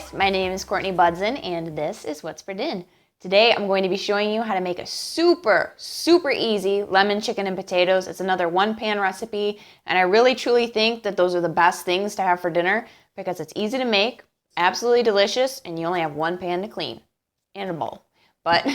guys, my name is Courtney Budzyn and this is What's for Din. Today I'm going to be showing you how to make a super easy lemon chicken and potatoes. It's another one-pan recipe and I really truly think that those are the best things to have for dinner because it's easy to make, absolutely delicious, and you only have one pan to clean and a bowl. But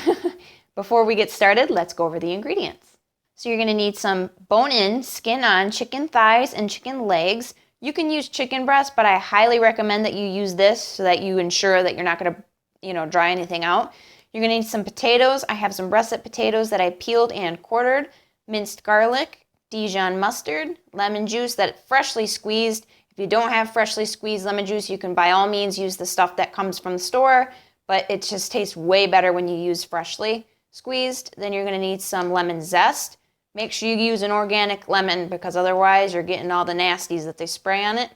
before we get started, let's go over the ingredients. So you're going to need some bone-in, skin-on chicken thighs and chicken legs. You can use chicken breast, but I highly recommend that you use this so that you ensure that you're not going to, dry anything out. You're going to need some potatoes. I have some russet potatoes that I peeled and quartered, minced garlic, Dijon mustard, lemon juice that freshly squeezed. If you don't have freshly squeezed lemon juice, you can by all means use the stuff that comes from the store, but it just tastes way better when you use freshly squeezed. Then you're going to need some lemon zest. Make sure you use an organic lemon because otherwise you're getting all the nasties that they spray on it.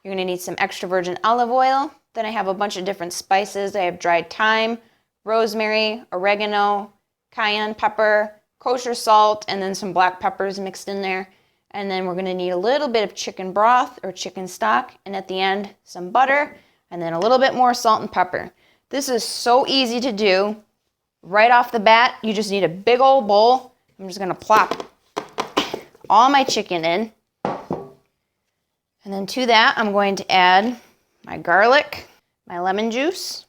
You're going to need some extra virgin olive oil. Then I have a bunch of different spices. I have dried thyme, rosemary, oregano, cayenne pepper, kosher salt, and then some black peppers mixed in there. And then we're going to need a little bit of chicken broth or chicken stock. And at the end, some butter, and then a little bit more salt and pepper. This is so easy to do. Right off the bat, you just need a big old bowl. I'm just going to plop all my chicken in. And then to that, I'm going to add my garlic, my lemon juice,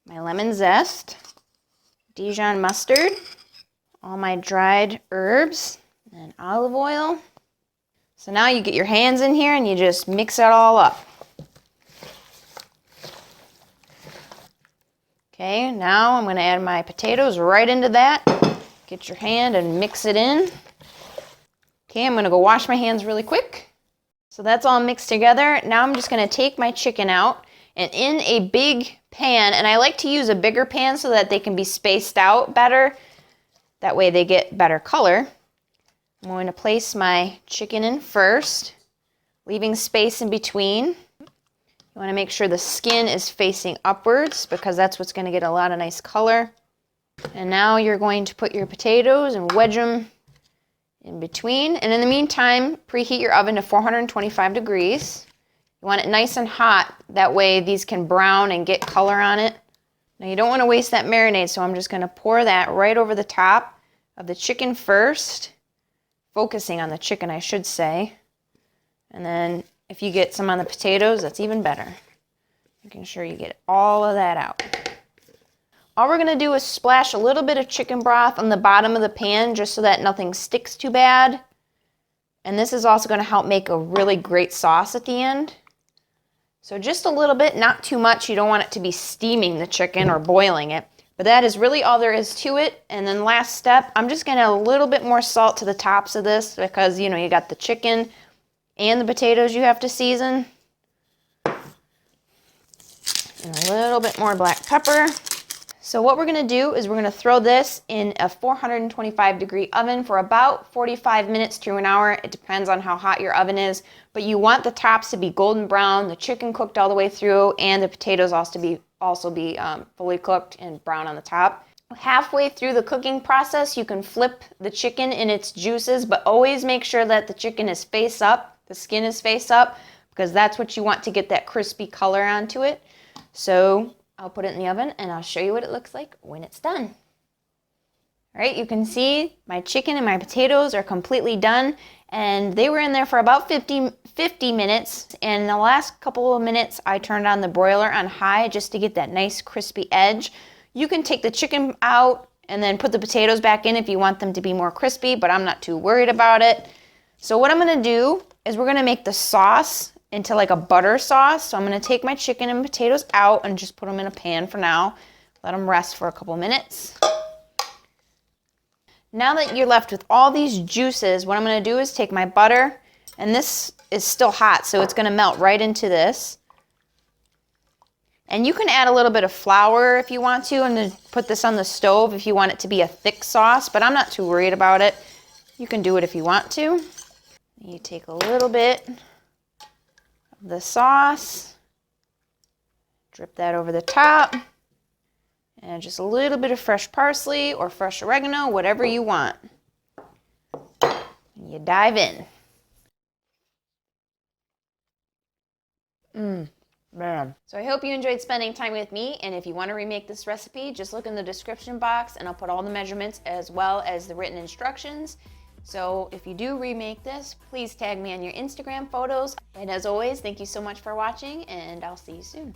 my lemon zest, Dijon mustard, all my dried herbs, and olive oil. So now you get your hands in here and you just mix it all up. Okay, now I'm going to add my potatoes right into that. Get your hand and mix it in. Okay, I'm going to go wash my hands really quick. So that's all mixed together. Now I'm just going to take my chicken out and in a big pan, and I like to use a bigger pan so that they can be spaced out better. That way they get better color. I'm going to place my chicken in first, leaving space in between. You want to make sure the skin is facing upwards because that's what's going to get a lot of nice color. And now you're going to put your potatoes and wedge them in between. And in the meantime, preheat your oven to 425 degrees. You want it nice and hot. That way these can brown and get color on it. Now you don't want to waste that marinade, so I'm just going to pour that right over the top of the chicken first. Focusing on the chicken, I should say. And then if you get some on the potatoes, that's even better. Making sure you get all of that out. All we're going to do is splash a little bit of chicken broth on the bottom of the pan just so that nothing sticks too bad. And this is also going to help make a really great sauce at the end. So just a little bit, not too much. You don't want it to be steaming the chicken or boiling it. But that is really all there is to it. And then last step, I'm just going to add a little bit more salt to the tops of this because, you got the chicken and the potatoes you have to season. And a little bit more black pepper. So what we're going to do is we're going to throw this in a 425 degree oven for about 45 minutes to an hour. It depends on how hot your oven is, but you want the tops to be golden brown, the chicken cooked all the way through, and the potatoes also be fully cooked and brown on the top. Halfway through the cooking process, you can flip the chicken in its juices, but always make sure that the chicken is face up, the skin is face up, because that's what you want to get that crispy color onto it. So I'll put it in the oven and I'll show you what it looks like when it's done. All right, you can see my chicken and my potatoes are completely done and they were in there for about 50 minutes. And in the last couple of minutes, I turned on the broiler on high just to get that nice crispy edge. You can take the chicken out and then put the potatoes back in if you want them to be more crispy, but I'm not too worried about it. So what I'm gonna do is we're gonna make the sauce into like a butter sauce. So I'm going to take my chicken and potatoes out and just put them in a pan for now. Let them rest for a couple minutes. Now that you're left with all these juices, what I'm going to do is take my butter, and this is still hot, so it's going to melt right into this. And you can add a little bit of flour if you want to, and then put this on the stove if you want it to be a thick sauce, but I'm not too worried about it. You can do it if you want to. You take a little bit the sauce, drip that over the top, and just a little bit of fresh parsley or fresh oregano, whatever you want. And you dive in. Man. So I hope you enjoyed spending time with me, and if you want to remake this recipe, just look in the description box and I'll put all the measurements as well as the written instructions. So if you do remake this, please tag me on your Instagram photos. And as always, thank you so much for watching, and I'll see you soon.